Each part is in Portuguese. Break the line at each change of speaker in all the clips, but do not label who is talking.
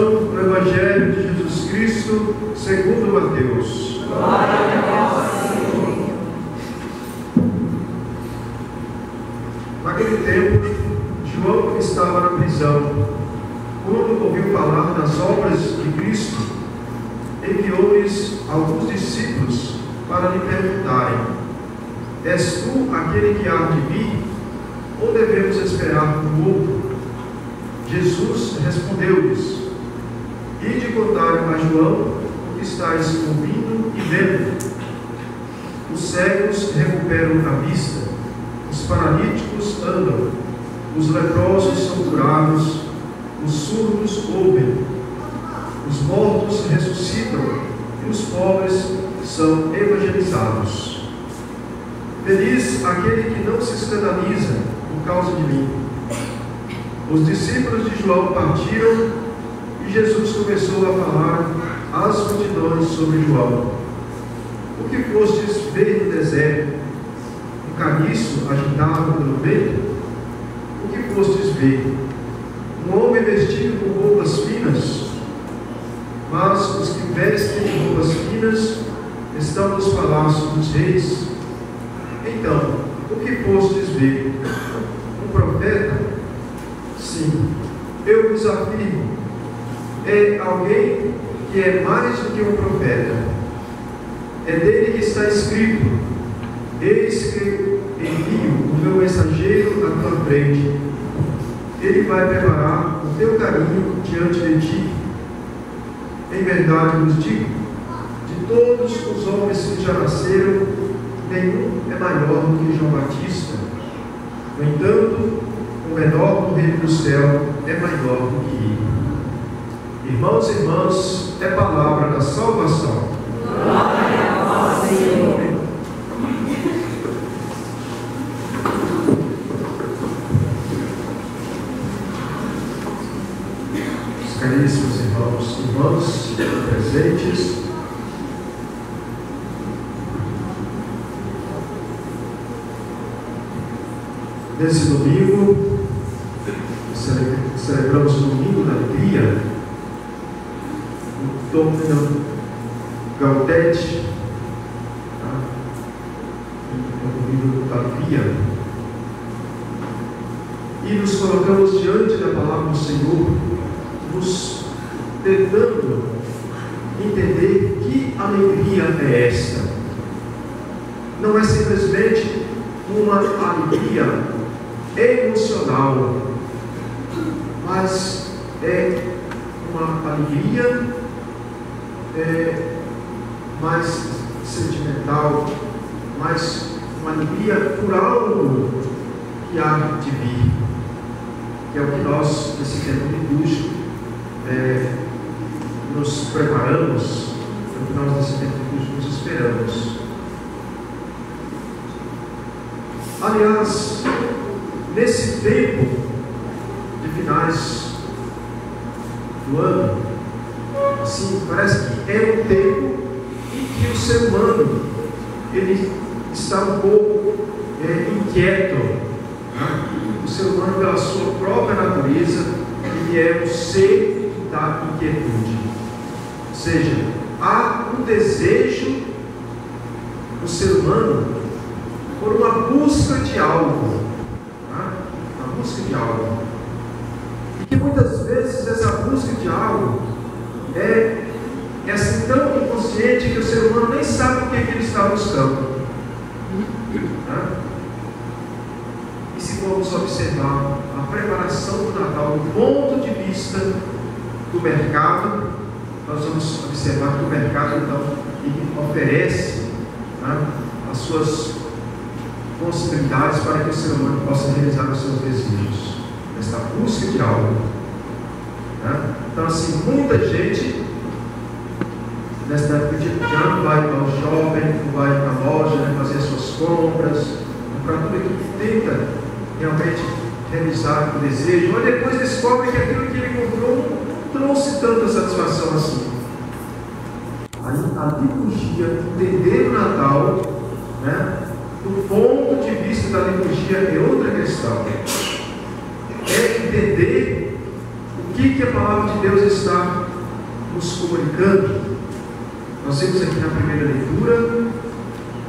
proclamação do Evangelho de Jesus Cristo segundo Mateus.
Glória a vós, Senhor.
Naquele tempo, João estava na prisão. Quando ouviu falar das obras de Cristo, enviou-lhes alguns discípulos para lhe perguntarem: És tu aquele que há de vir, ou devemos esperar por outro? Jesus respondeu-lhes: Ide contar a João o que estáis ouvindo e vendo. Os cegos recuperam a vista, os paralíticos andam, os leprosos são curados, os surdos ouvem, os mortos ressuscitam e os pobres são evangelizados. Feliz aquele que não se escandaliza por causa de mim. Os discípulos de João partiram e Jesus começou a falar às multidões sobre João. O que fostes ver no deserto? Um caniço agitado pelo vento? O que fostes ver? Um homem vestido com roupas finas? Mas os que vestem roupas finas estão nos palácios dos reis. Então, o que fostes ver? Um profeta? Sim, eu vos afirmo, é alguém que é mais do que um profeta. É dele que está escrito: Eis que envio o meu mensageiro à tua frente. Ele vai preparar o teu caminho diante de ti. Em verdade vos digo, de todos os homens que já nasceram, nenhum é maior do que João Batista. No entanto, o menor do reino do céu é maior do que ele. Irmãos e irmãs, é palavra da salvação.
Glória a vós, Senhor.
Caríssimos irmãos e irmãs presentes, nesse domingo, celebramos o domingo da alegria, o Dominum Gaudete, o domingo da alegria, e nos colocamos diante da palavra do Senhor, nos tentando entender que alegria é esta. Não é simplesmente uma alegria emocional, mas é uma alegria mais sentimental, mais uma alegria por algo que há de vir, que é o que nós, nesse tempo litúrgico, nos preparamos, é o que nós nesse tempo litúrgico nos esperamos. Aliás, nesse tempo de finais do ano, assim, parece que é um tempo em que o ser humano ele está um pouco inquieto, né? O ser humano, pela sua própria natureza, ele é um ser da inquietude, ou seja, há um desejo do ser humano por uma busca de algo, né? Uma busca de algo, e que muitas vezes essa busca de algo é assim tão inconsciente que o ser humano nem sabe o que ele está buscando, né? E se formos observar a preparação do Natal do ponto de vista do mercado, nós vamos observar que o mercado então ele oferece, né, as suas possibilidades para que o ser humano possa realizar os seus desejos, esta busca de algo, né? Então assim, muita gente nesta época de ano vai ao shopping, vai à loja, né, fazer as suas compras, para tudo aquilo que tenta realmente realizar o desejo, mas depois descobre que aquilo que ele comprou trouxe tanta satisfação assim. A liturgia, entender o Natal, né, do ponto de vista da liturgia é outra questão. É entender o que a palavra de Deus está nos comunicando? Nós vimos aqui na primeira leitura,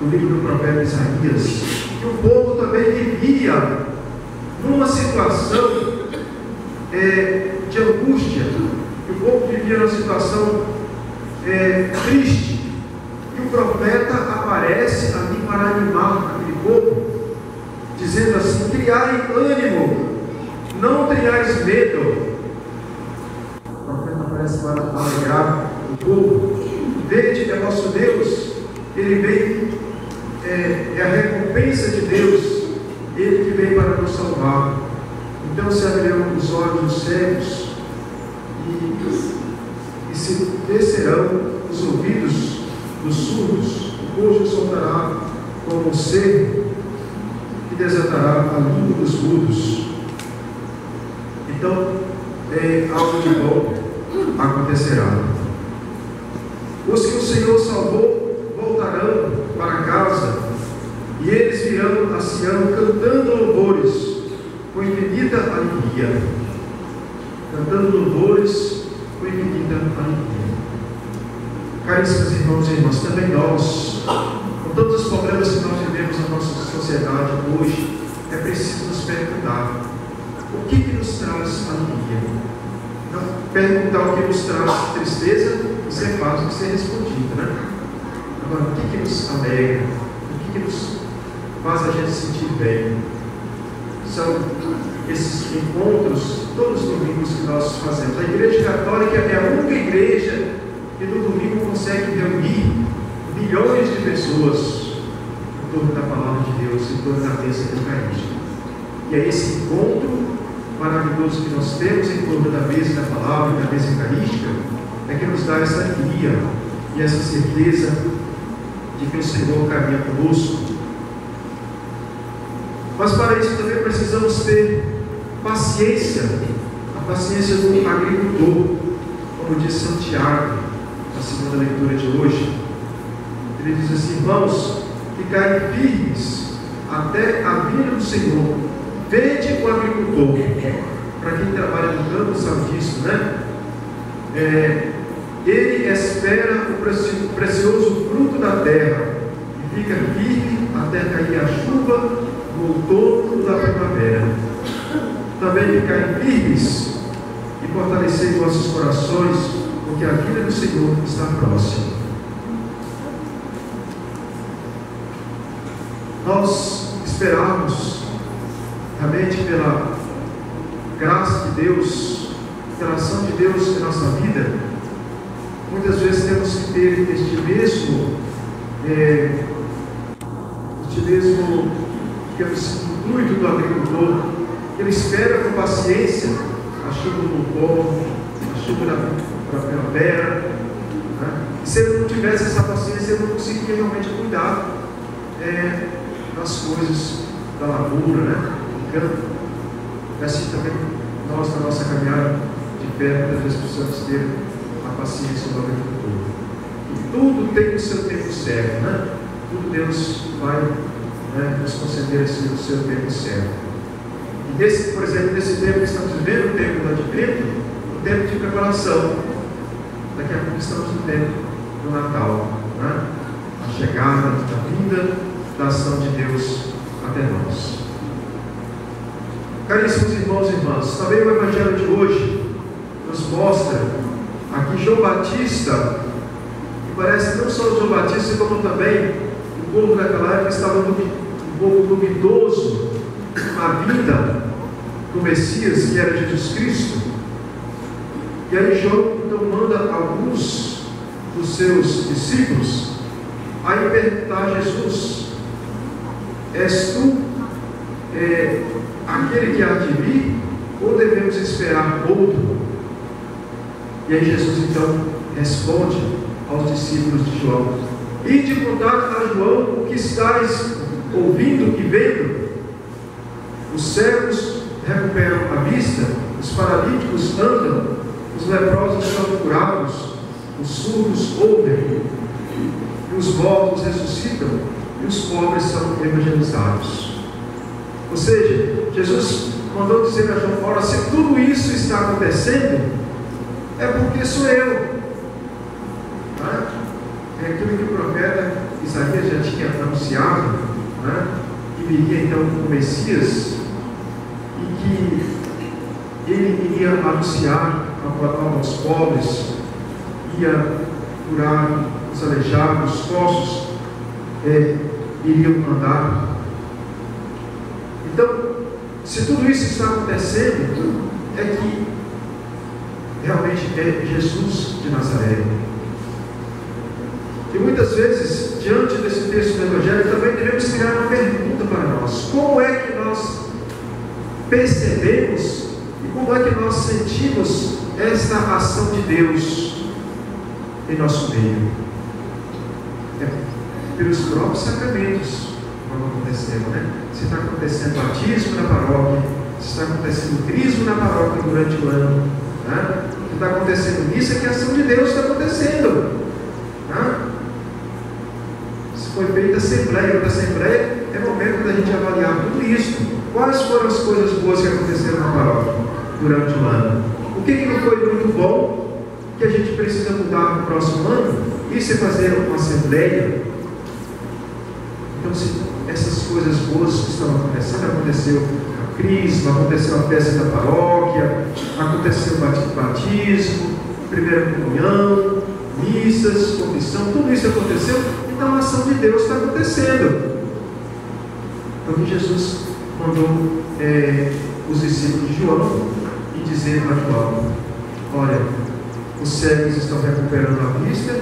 no livro do profeta Isaías, que o povo também vivia numa situação de angústia, que o povo vivia numa situação triste, e o profeta aparece ali para animar aquele povo, dizendo assim: criai ânimo, não tenhais medo. O profeta aparece para alegrar o povo. Vede que é nosso Deus, Ele veio, é a recompensa de Deus, Ele que veio para nos salvar. Então se abrirão os olhos dos cegos e se descerão os ouvidos dos surdos, o coxo soltará como um cervo e desatará a língua dos mudos. Então algo de bom acontecerá. Os que o Senhor salvou voltarão para casa, e eles virão a Sião cantando louvores com infinita alegria. Cantando louvores com infinita alegria. Caríssimos irmãos e irmãs, também nós, com todos os problemas que nós vivemos na nossa sociedade hoje, é preciso nos perguntar: o que nos traz alegria? Não perguntar o que nos traz tristeza, isso é fácil de ser respondido, né? Agora, o que nos alegra? O que nos faz a gente sentir bem? São esses encontros, todos os domingos que nós fazemos. A Igreja Católica é a única igreja que no domingo consegue reunir milhões de pessoas em torno da Palavra de Deus, em torno da mesa eucarística. E é esse encontro maravilhoso que nós temos em torno da mesa da Palavra e da mesa eucarística é que nos dá essa alegria e essa certeza de que o Senhor caminha conosco. Mas para isso também precisamos ter paciência, a paciência do agricultor, como diz Santiago, na segunda leitura de hoje. Ele diz assim: irmãos, ficai firmes até a vinda do Senhor. Vede o agricultor. Para quem trabalha no campo sabe disso, né? Ele espera o precioso fruto da terra e fica firme até cair a chuva no outono da primavera. Também ficai firmes e fortalecei vossos corações, porque a vida do Senhor está próxima. Nós esperamos realmente pela graça de Deus, pela ação de Deus em nossa vida. Muitas vezes temos que ter este mesmo intuito do agricultor, que ele espera com paciência a chuva do outono, a chuva da primavera, né? E se ele não tivesse essa paciência, ele não conseguiria realmente cuidar das coisas da lavoura, né? Do campo. E assim também nós, na nossa caminhada de fé, muitas vezes precisamos ter a paciência do agricultor. E tudo tem o seu tempo certo, né? Tudo Deus vai nos conceder o seu tempo certo. E por exemplo, nesse tempo que estamos vivendo, o tempo do advento, o tempo de preparação. Daqui a pouco estamos no tempo do Natal, né? A chegada da vinda da ação de Deus até nós. Caríssimos irmãos e irmãs, também o Evangelho de hoje nos mostra aqui João Batista, que parece não só João Batista, como também o povo daquela época estava um pouco duvidoso a vinda do Messias, que era Jesus Cristo. E aí João então manda alguns dos seus discípulos a perguntar a Jesus: és tu aquele que há de vir, ou devemos esperar outro? E aí Jesus então responde aos discípulos de João: ide contar a João o que estáis ouvindo e vendo. Os cegos recuperam a vista, os paralíticos andam, os leprosos são curados, os surdos ouvem, e os mortos ressuscitam, e os pobres são evangelizados. Ou seja, Jesus mandou dizer a João: ora, se tudo isso está acontecendo, é porque sou eu. Tá? É aquilo que o profeta Isaías já tinha anunciado, né? Que viria então o Messias e que ele iria anunciar aos pobres, ia curar os aleijados, os coxos iriam andar. Então, se tudo isso está acontecendo, é que realmente é Jesus de Nazaré. E muitas vezes, diante desse texto do Evangelho, também devemos criar uma pergunta para nós: como é que nós percebemos e como é que nós sentimos esta ação de Deus em nosso meio? É pelos próprios sacramentos, como aconteceu, né? Se está acontecendo batismo na paróquia, se está acontecendo crisma na paróquia durante o ano, né? Se está acontecendo isso, é que a ação de Deus está acontecendo, né? Se foi feita assembleia, outra assembleia, é momento da gente avaliar tudo isso. Quais foram as coisas boas que aconteceram na paróquia durante o ano? O que não foi muito bom, que a gente precisa mudar no próximo ano? Isso é fazer uma assembleia. Então, se essas coisas boas que estão acontecendo, aconteceu a crisma, aconteceu a festa da paróquia, aconteceu o batismo, primeira comunhão, missas, confissão, tudo isso aconteceu, então a ação de Deus está acontecendo. Então, Jesus mandou os discípulos de João e dizer a João: olha, os cegos estão recuperando a vista,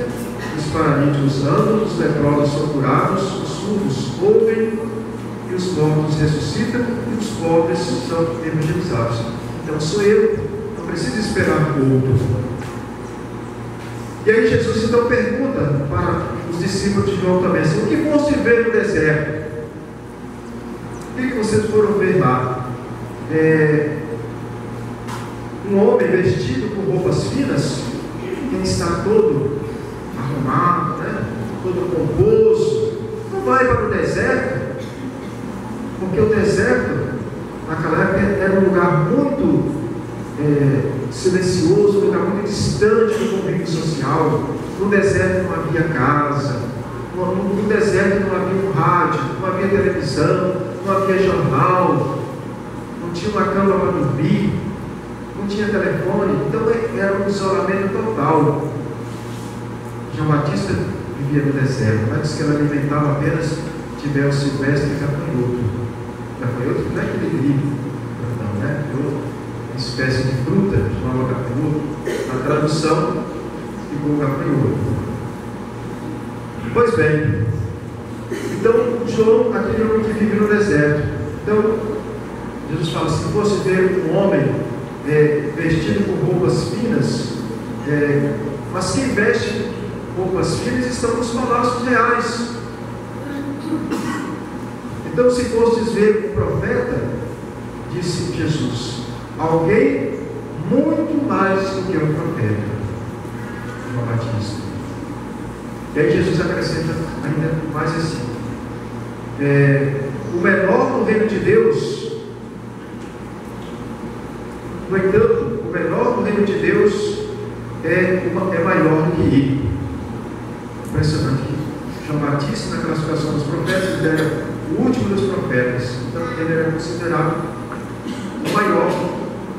os paralíticos andam, os leprosos são curados, os surdos ouvem, e os mortos ressuscitam, e os pobres são evangelizados. Então sou eu, não preciso esperar o outro. E aí Jesus então pergunta para os discípulos de João também assim: o que foste ver no deserto? O que vocês foram ver lá? Um homem vestido com roupas finas, quem está todo arrumado, né? Todo pomposo, não vai para o deserto, porque o deserto naquela época era um lugar muito silencioso, um lugar muito distante do convívio social. No deserto não havia casa, no deserto não havia um rádio, não havia televisão, não havia jornal, não tinha uma cama para dormir, não tinha telefone. Então era um isolamento total. João Batista vivia no deserto, mas diz que ela alimentava apenas Tibério silvestre e gafanhoto. Gafanhoto não é aquele livro, não, né? Uma espécie de fruta chamada gafanhoto. Na tradução ficou gafanhoto. Pois bem, então João, aquele homem que vive no deserto. Então Jesus fala assim: se fosse ver um homem vestido com roupas finas, mas quem veste roupas finas estão nos palácios reais. Então, se fostes ver o profeta, disse Jesus, alguém muito mais do que um profeta, João Batista. E aí Jesus acrescenta ainda mais assim: o menor no reino de Deus, no entanto, o menor no reino de Deus é maior do que ele. Impressionante. João Batista, na classificação dos profetas, ele era o último dos profetas, então ele era considerado o maior,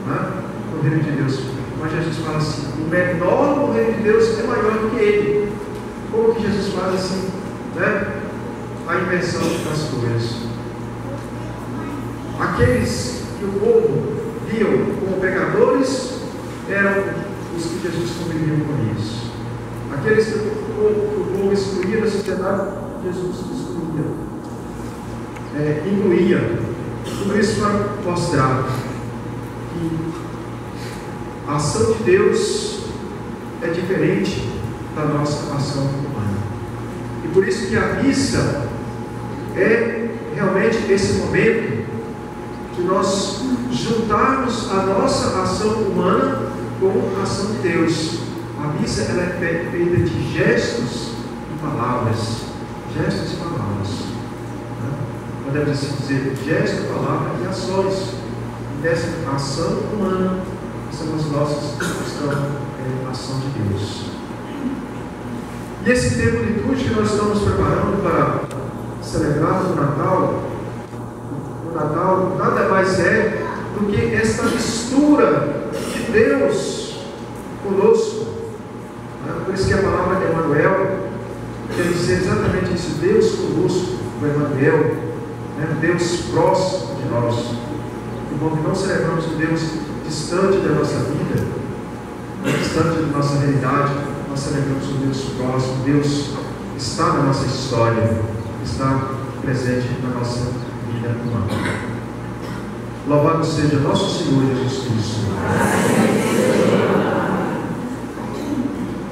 né, no reino de Deus. Mas Jesus fala assim: o menor no reino de Deus é maior do que ele. Como que Jesus faz assim, né, a inversão das coisas? Aqueles que o povo viam como pecadores eram os que Jesus convivia com isso. Aqueles que o povo excluía da sociedade, Jesus excluía, incluía. Tudo isso para mostrar que a ação de Deus é diferente da nossa ação humana. E por isso que a missa é realmente esse momento de nós juntarmos a nossa ação humana com a ação de Deus. A missa ela é feita de gestos e palavras. Gestos e palavras. Podemos assim dizer, gesto, palavra e ações. dessa ação humana, são as nossas ação de Deus. E esse tempo litúrgico que nós estamos preparando para celebrar o Natal nada mais é do que esta mistura de Deus conosco. Por isso que a palavra Emmanuel quer dizer exatamente isso: Deus conosco, o Emmanuel, Deus próximo de nós. Que bom que não celebramos um Deus distante da nossa vida, distante da nossa realidade. Nós celebramos um Deus próximo. Deus está na nossa história, está presente na nossa vida humana. Louvado seja nosso Senhor Jesus Cristo.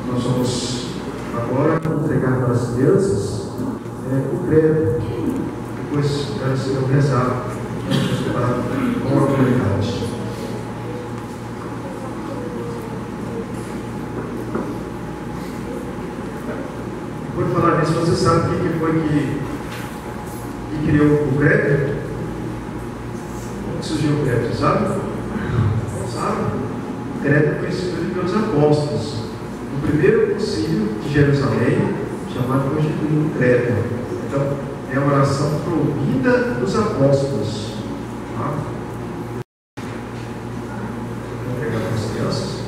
Nós vamos agora entregar para as crianças o credo. Depois elas irão rezar com a comunidade. Por falar nisso, você sabe quem foi que criou o credo? Como surgiu o credo, sabe? Não sabe? O credo foi instituído pelos apóstolos no primeiro concílio de Jerusalém, chamado Constituindo o Credo. Então, é a oração provida dos apóstolos. Tá? Vamos pegar para as crianças.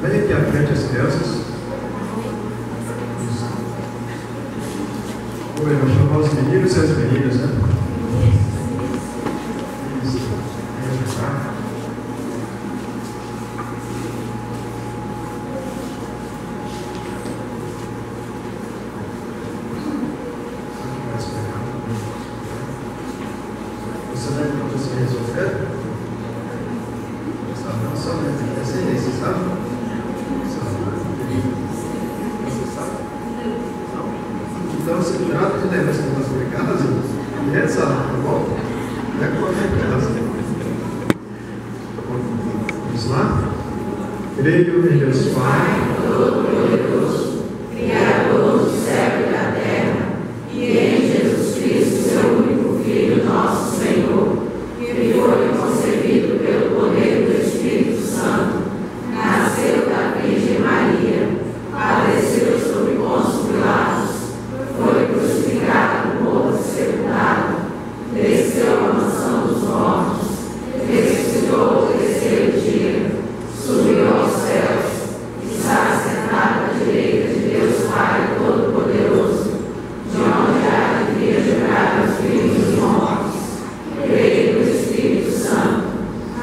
Vem aqui à frente as crianças. Eu vou chamar os meninos e as meninas, né? Isso. Você lembra que você resolveu? Não só lembra, você sabe? Então, você trata de levar esse negócio para casa e reza, tá bom? Leva para casa. Vamos lá? Creio em Deus Pai Todo-Poderoso, Criador do céu e da terra, e em Jesus Cristo, seu único Filho, nosso Senhor, que foi concebido pelo poder do Espírito Santo, nasceu da Virgem Maria, padeceu sob Pôncio Pilatos, foi crucificado, morto, sepultado, desceu à mansão dos mortos, ressuscitou o terceiro dia, subiu aos céus, está sentado à direita de Deus Pai Todo-Poderoso, de onde há de vir julgar os vivos e os mortos. Creio no Espírito Santo,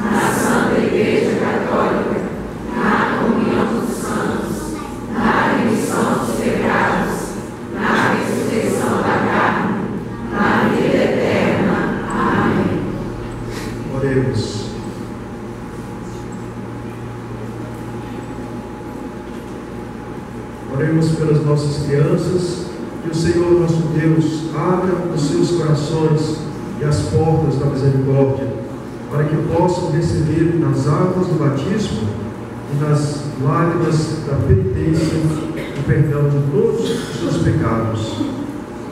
na Santa Igreja Católica, na comunhão dos santos, na remissão dos pecados, na ressurreição da carne, na vida eterna. Amém. Oremos. Oremos pelas nossas crianças, que o Senhor nosso Deus abra os seus corações e as portas da misericórdia, para que possam receber nas águas do batismo e nas lágrimas da penitência o perdão de todos os seus pecados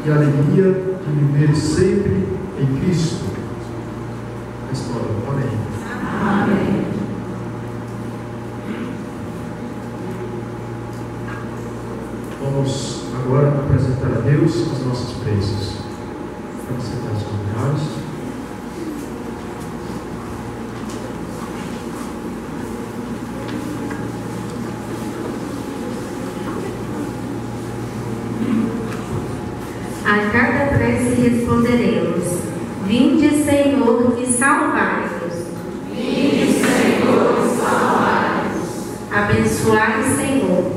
e a alegria de viver sempre em Cristo. Responda. Amém. Amém. Vamos agora apresentar a Deus as nossas preces. Vamos sentar os convidados.
A cada prece responderemos: Vinde, Senhor, e salvai-nos.
Vinde, Senhor, e salvai-nos.
Abençoai, Senhor,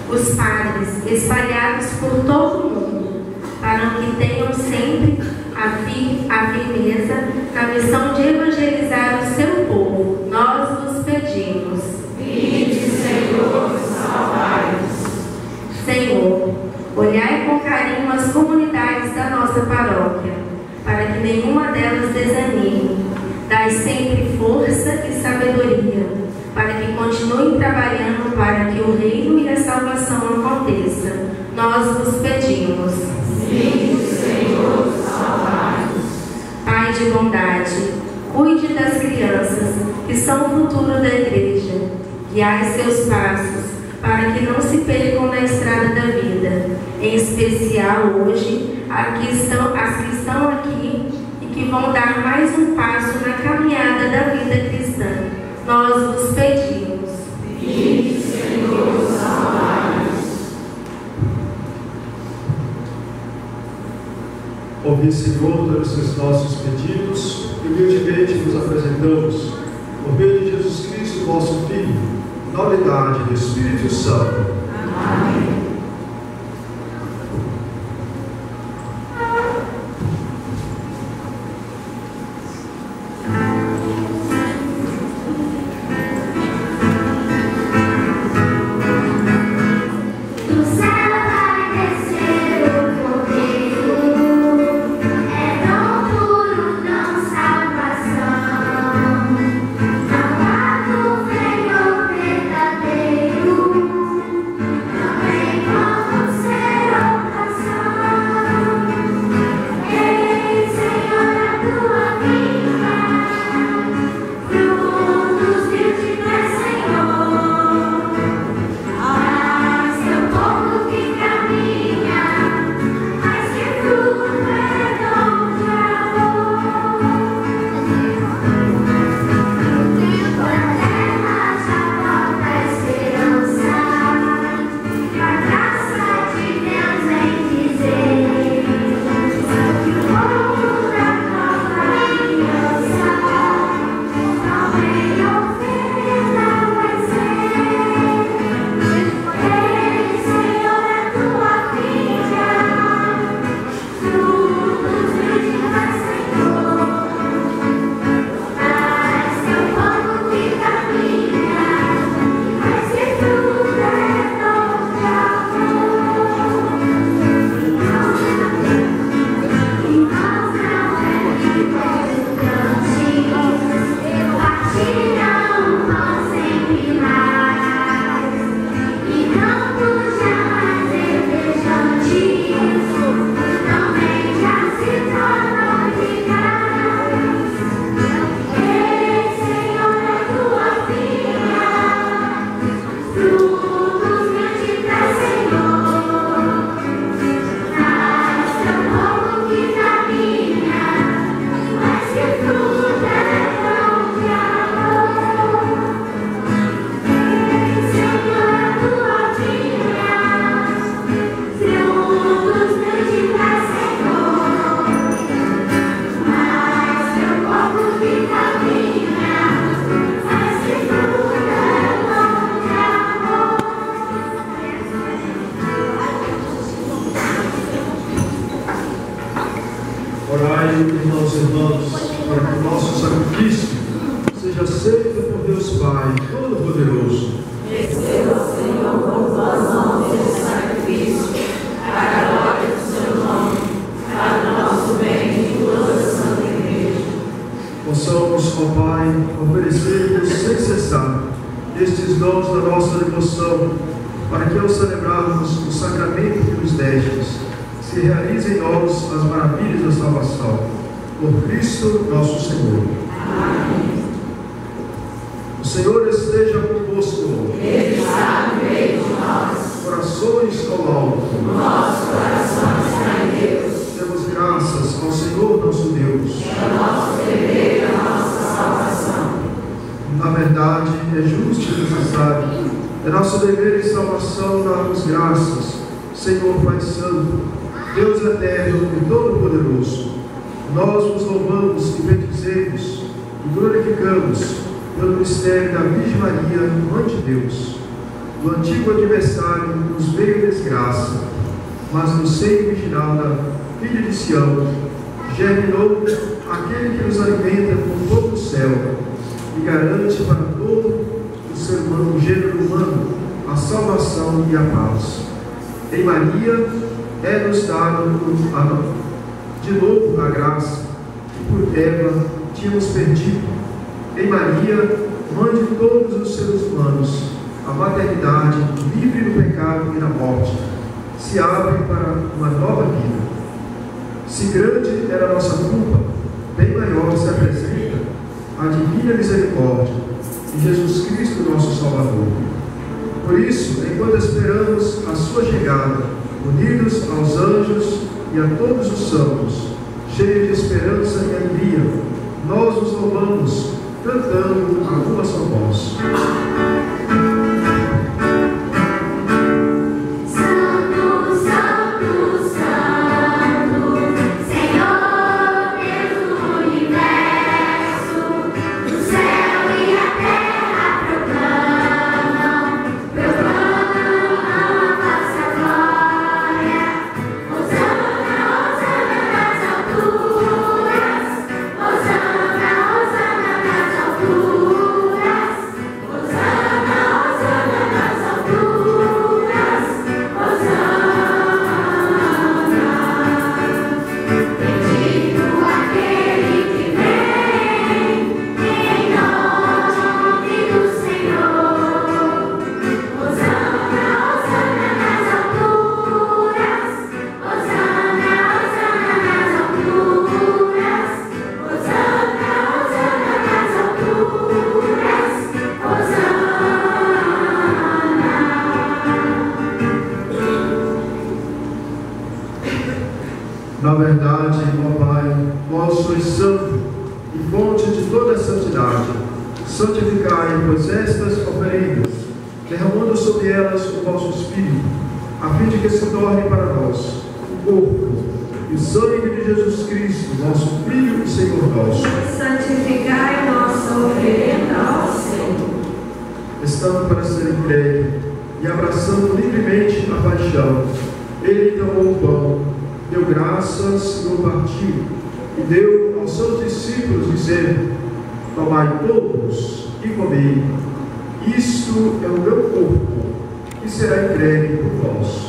os padres espalhados por todo o mundo, para que tenham sempre a firmeza na missão de evangelizar o seu povo. Nós vos pedimos.
Vinde, Senhor, e salvai-nos.
Senhor, olhai com carinho as comunidades da nossa paróquia, para que nenhuma delas desanime. Dai sempre força e sabedoria, para que continuem trabalhando para que o reino e a salvação aconteça. Nós vos pedimos.
Vinde, Senhor, salvai-nos.
Pai de bondade, cuide das crianças que são o futuro da igreja. Guiai seus passos, para que não se percam na estrada da vida, em especial hoje as que estão aqui e que vão dar mais um passo na caminhada da vida cristã. Nós vos pedimos.
Vinde, Senhor, salvai-nos.
Ouvi, Senhor, todos esses nossos pedidos e humildemente nos apresentamos, por meio de Jesus Cristo, vosso Filho, na unidade do Espírito Santo.
Amém.
Orai, irmãos e irmãs, para que o nosso sacrifício seja aceito por Deus Pai Todo-Poderoso.
Receba, Senhor, com tuas mãos esse sacrifício, para a glória do seu nome, para o nosso bem e toda a Santa Igreja.
Possamos, ó Pai, oferecer-vos sem cessar estes dons da nossa devoção, para que ao celebrarmos o sacramento que nos destes, se realize em nós as maravilhas da salvação. Por Cristo nosso Senhor.
Amém.
O Senhor esteja convosco.
Ele está no meio de nós.
Corações ao alto.
Nosso coração está em Deus.
Demos graças ao Senhor nosso Deus.
É o nosso dever e a nossa salvação.
Na verdade, é justo e necessário. É nosso dever e salvação darmos graças, Senhor Pai Santo, Deus eterno e todo-poderoso, nós vos louvamos e bendizemos e glorificamos pelo mistério da Virgem Maria, Mãe de Deus. O antigo adversário nos veio desgraça, mas no seio virginal da Filha de Sião germinou aquele que nos alimenta com todo o céu e garante para todo o ser humano, o gênero humano, a salvação e a paz. Em Maria é-nos dado de novo a graça que por Eva tínhamos perdido. Em Maria, Mãe de todos os seres humanos, a maternidade, livre do pecado e da morte, se abre para uma nova vida. Se grande era a nossa culpa, bem maior se apresenta a divina misericórdia de Jesus Cristo, nosso Salvador. Por isso, enquanto esperamos a sua chegada, unidos aos anjos e a todos os santos, cheios de esperança e alegria, nós nos louvamos, cantando a uma só voz. Na verdade, ó Pai, vós sois santo e fonte de toda a santidade. Santificai, pois, estas oferendas, derramando sobre elas o vosso Espírito, a fim de que se torne para nós o corpo e o sangue de Jesus Cristo, nosso Filho e Senhor nosso.
Santificai nossa oferenda ao Senhor.
Estando para ser entregue e abraçando livremente a paixão, ele tomou o pão, deu graças e o partiu, e deu aos seus discípulos, dizendo: tomai todos e comei, isto é o meu corpo, que será entregue por vós.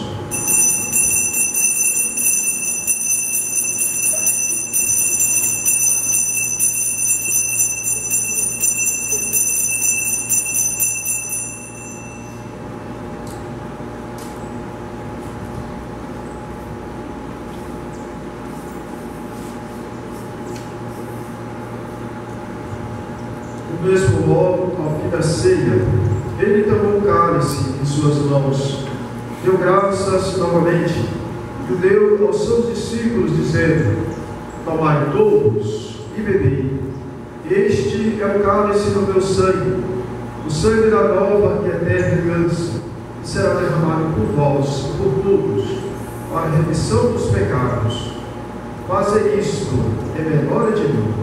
Do mesmo modo, ao fim da ceia, ele tomou o cálice em suas mãos, deu graças novamente, e o deu aos seus discípulos, dizendo: tomai todos e bebei. Este é o cálice do meu sangue, o sangue da nova e eterna aliança, que será derramado por vós, por todos, para a remissão dos pecados. Fazei isto em memória de mim.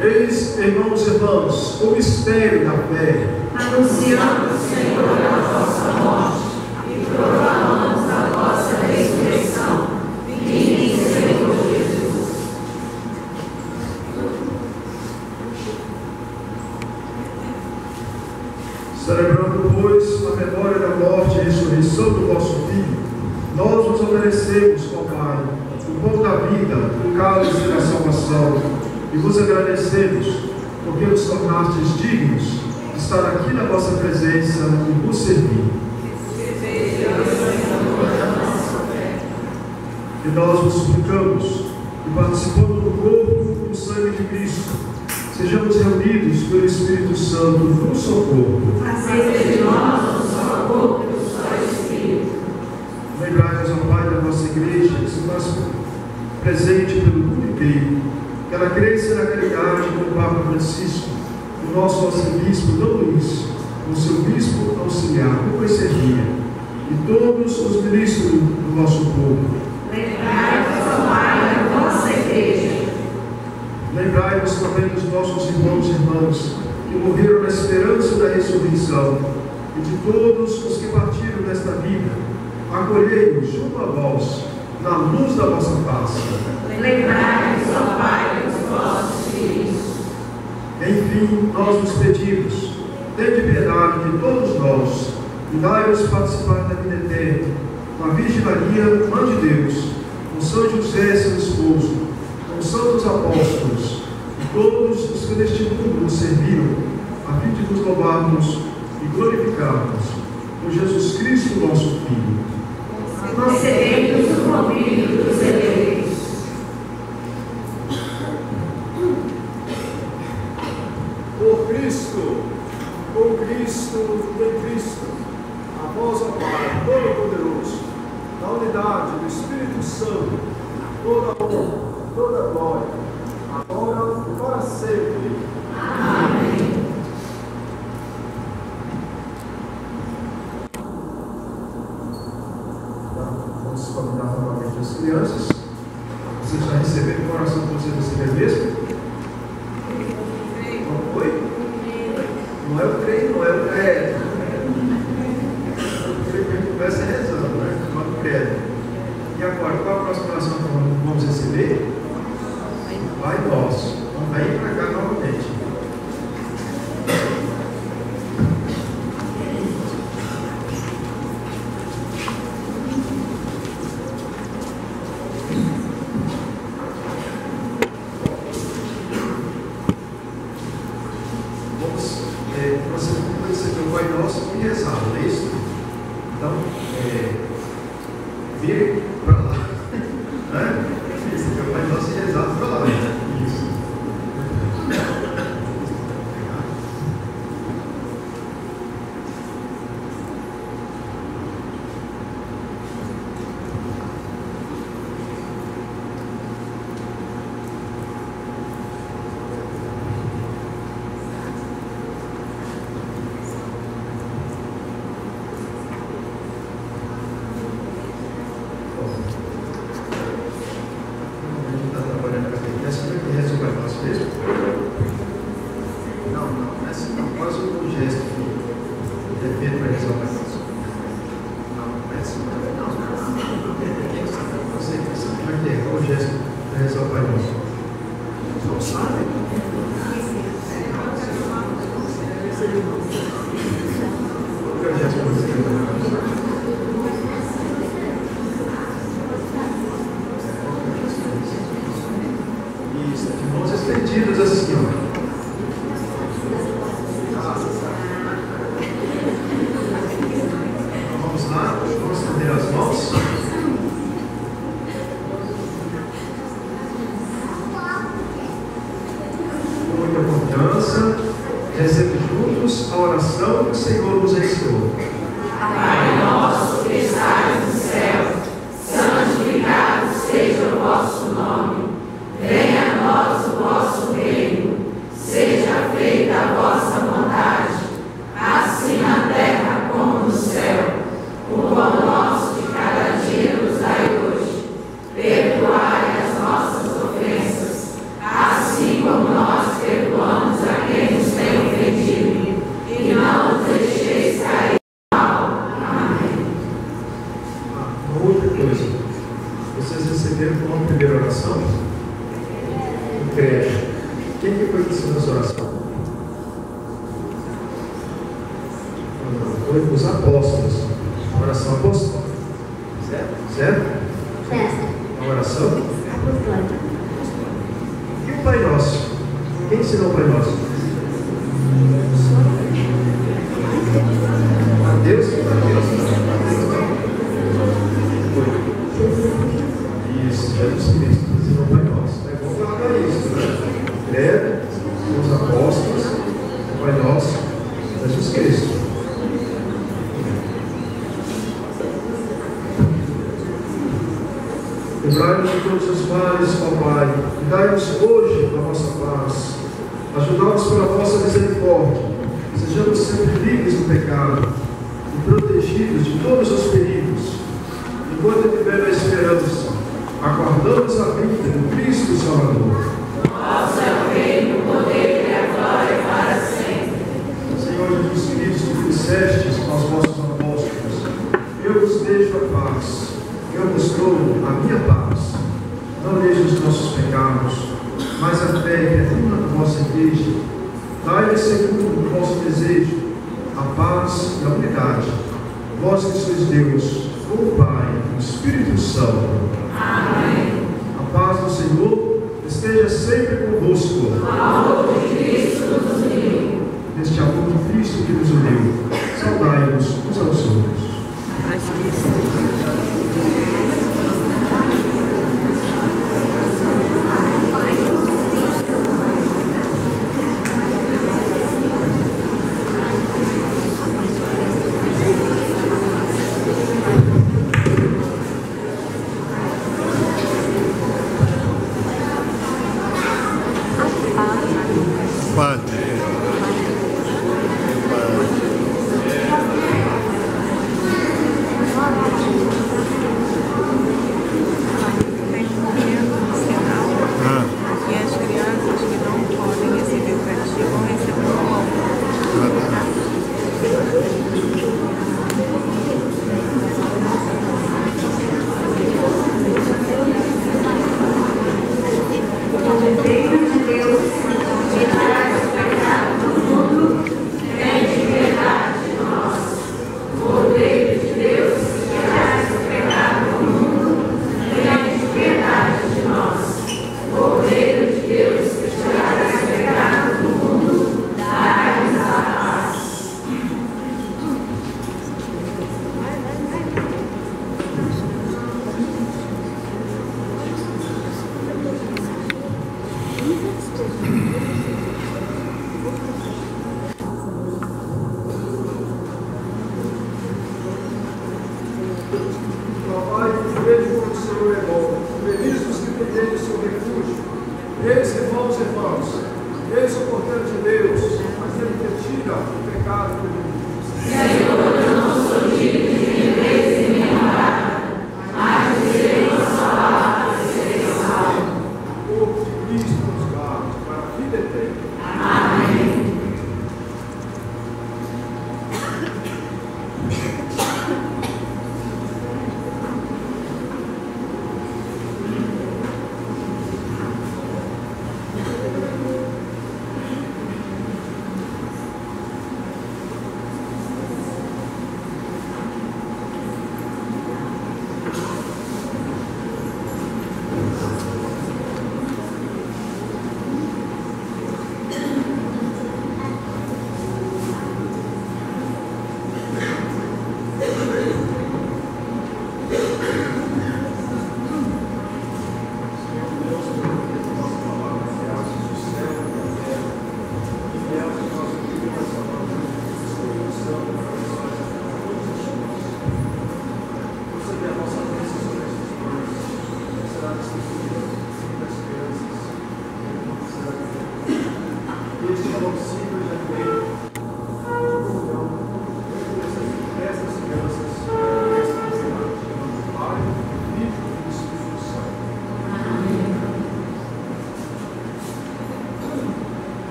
Eis, irmãos e irmãs, o mistério da fé.
Anunciamos, Senhor, a vossa morte e proclamamos a vossa ressurreição. Vinde, Senhor Jesus.
Celebrando, pois, a memória da morte e ressurreição do vosso Filho, nós vos oferecemos, ó Pai, o pão da vida, o cálice da salvação, e vos agradecemos, porque nos tornastes dignos de estar aqui na vossa presença e vos servir. E nós vos suplicamos, que participando do sejamos reunidos pelo Espírito Santo num só corpo.
Fazer de nós um só corpo e um só Espírito.
Lembrai-nos, ó Pai, da vossa igreja, que se faz presente pelo mundo inteiro, que ela cresça na caridade com o Papa Francisco, o nosso arcebispo D. Luís, o seu bispo auxiliar, como servia, e todos os ministros do vosso povo.
Lembrai-nos, ó Pai, da vossa igreja.
Lembrai-nos também dos nossos irmãos e irmãs que morreram na esperança da ressurreição, e de todos os que partiram desta vida. Acolhei-os junto a vós, na luz da vossa face.
Lembrai-nos, ó Pai, dos vossos filhos.
Enfim, nós vos pedimos, tende piedade de todos nós, e dai-nos participar da vida eterna, com a Virgem Maria, Mãe de Deus, com São José, seu esposo, com os santos apóstolos, e todos os que neste mundo nos serviram, a fim de vos louvarmos e glorificarmos, por Jesus Cristo, nosso Filho.
Concedei-nos o convívio dos eleitos.
Por Cristo, com Cristo e em Cristo, a vós, ó Pai Todo-Poderoso, na unidade do Espírito Santo, toda honra, toda glória, agora e para sempre.
Amém.
Vamos convidar novamente as crianças. Vocês já receberam uma oração que você recebeu mesmo? Não foi? Não é o creio, não é o credo. O creio começa rezando, né? Não é o credo. E agora, qual a próxima oração que vamos receber? Pai Nosso. Vamos aí para cá novamente. Os apóstolos. Oração apostólica. Certo? Certo? A oração? E o Pai Nosso? Quem ensinou o Pai Nosso? A Deus e a Deus. Isso, Jesus Cristo ensinou o Pai Nosso. É bom guardar isso, né? Os dos males, ó Pai, e dai-nos hoje a vossa paz. Ajudai-nos pela vossa misericórdia, sejamos sempre livres do pecado e protegidos de todos os perigos, enquanto tivermos a esperança, aguardamos a vinda do Cristo Salvador.
Nosso é o reino, o poder e a glória para sempre.
Senhor Jesus Cristo, que dissestes aos vossos apóstolos: eu vos deixo a paz, eu vos dou a minha paz. Não deixe os nossos pecados, mas a fé que é uma da vossa igreja. Dai-lhe segundo o vosso desejo, a paz e a unidade. Vós que sois Deus, o Pai e o Espírito Santo.
Amém.
A paz do Senhor esteja sempre convosco.
O amor de Cristo nos uniu.
Neste amor de Cristo que nos uniu, saudai-nos uns aos outros.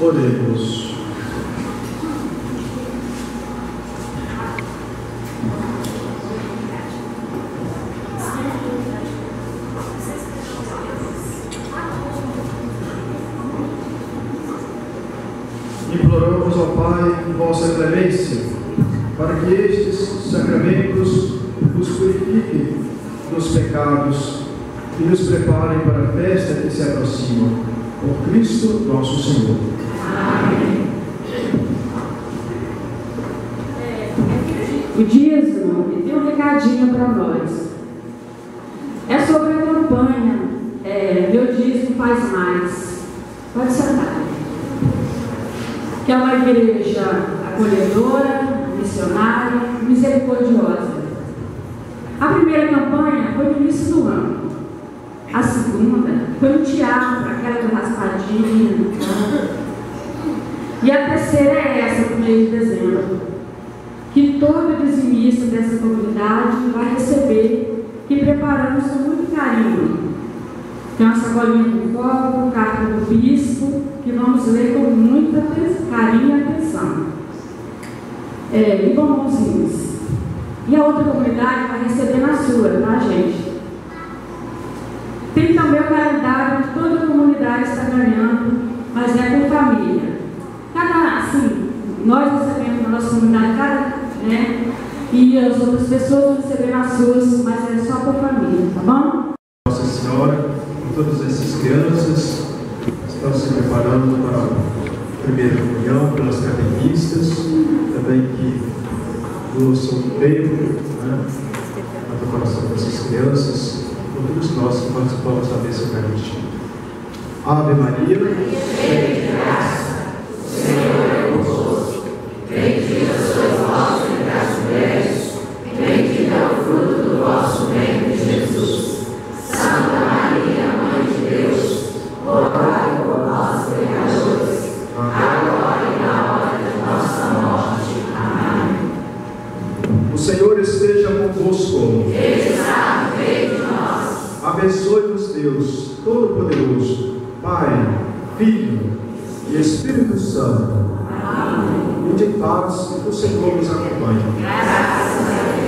Oremos. Imploramos ao Pai vossa clemência, para que estes sacramentos nos purifiquem dos pecados e nos preparem para a festa que se aproxima. Por Cristo nosso Senhor.
Amém.
O dízimo tem um recadinho para nós. É sobre a campanha Meu Dízimo Faz Mais. Pode sentar. Que é uma igreja acolhedora, missionária, misericordiosa. A primeira campanha foi no início do ano. A segunda foi no teatro, aquela do raspadinho. E a terceira é essa, no mês de dezembro. Que todo dizimista dessa comunidade vai receber, que preparamos com muito carinho. Tem uma sacolinha do copo, carta do bispo, que vamos ler com muita carinho e atenção. E bombonzinhos. E a outra comunidade vai receber na sua, tá, gente? Tem também o calendário que toda a comunidade está ganhando, mas é com família. Nós recebemos na nossa comunidade, e as outras pessoas vão receber nas suas, mas é só por família, tá bom?
Nossa Senhora, todas essas crianças estão se preparando para a primeira comunhão, pelas catequistas, também que doam o tempo, na preparação dessas crianças, por todos nós que participamos da mesa eucarística. Ave Maria,
cheia de graça, o Senhor é convosco. Bendita sois vós entre as mulheres, bendito é o fruto do vosso ventre, Jesus. Santa Maria, Mãe de Deus, rogai por nós, pecadores, agora e na hora de nossa morte. Amém.
O Senhor esteja convosco.
Ele está no meio de nós.
Abençoe-vos Deus Todo-Poderoso, Pai, Filho e Espírito Santo.
Amém.
E de paz, que o Senhor nos acompanhe.
Graças a Deus.